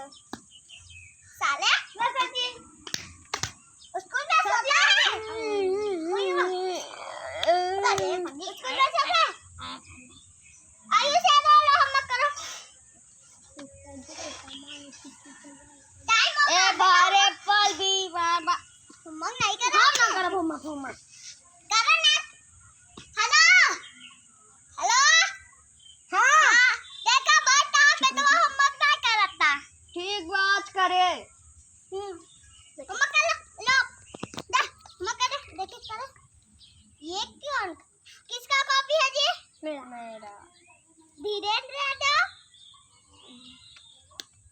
साले मैं सच्ची उसको ना सोचा है साले फंदी उसको ना सोचा आयु से लो हम मत करो ए बारे पल भी बाबा हम नहीं करो हम ना करो हम करो ना हेलो हेलो हां देखा बात कहां पे तो हम मत नहीं करता ठीक बात करे मक्का लो दे मक्का दे देखिए करो ये कौन किसका कॉपी है जी मेरा धीरेन्द्र यादव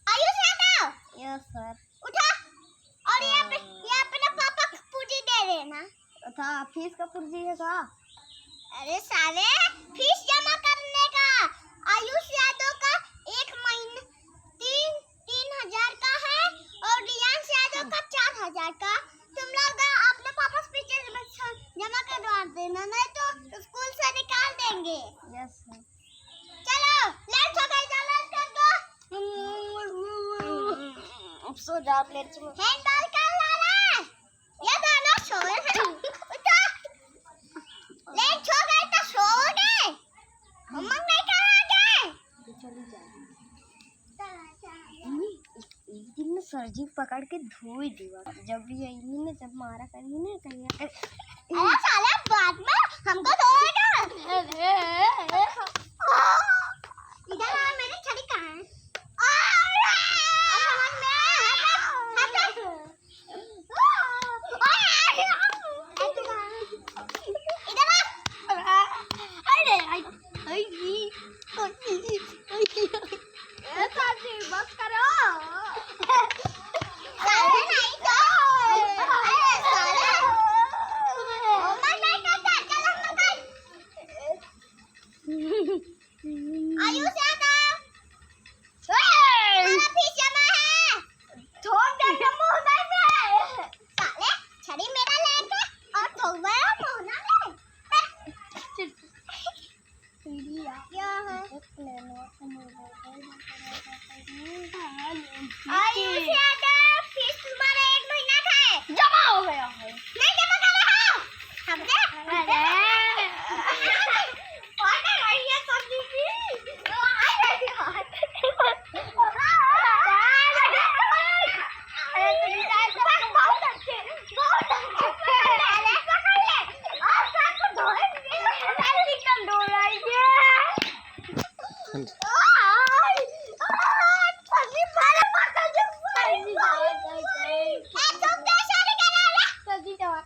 आयुष यादव यस सर उठा और यहाँ पे ना पापा को पूंजी दे देना था फीस का पूंजी है का अरे साले फीस जमा करने का आयुष यादव का 1 महीने 3,000 का है और रियांश यादव का 4,000 का तुम लोग अपने पापा से पीछे जमा करवा देना नहीं तो स्कूल से निकाल देंगे यस सर चलो लेट्स हो गई लेट्स कर दो अब सो जा लेट्स हैंड बॉल कर लाला ये दोनों सो रहे हैं उठो लेट्स हो गए तो सो गए हम नहीं करेंगे चली जा एक दिन में सरजी पकड़ के धोई दिया जब भी यही ने जब मारा करी ना कहीं अरे साला बाद में हमको धोएगा इधर आ मेरी छड़ी कहां है बस करो आयुष यादव मेरा फीस जमा है ठोक दे मुंह में साले छड़ी मेरा लेके और ठोक मेरा मुंह ना ले क्या है आयुष यादव फीस तुम्हारा 1 महीना का है जमा हो गया है नहीं जमा कर रहा समझे अरे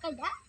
Tidak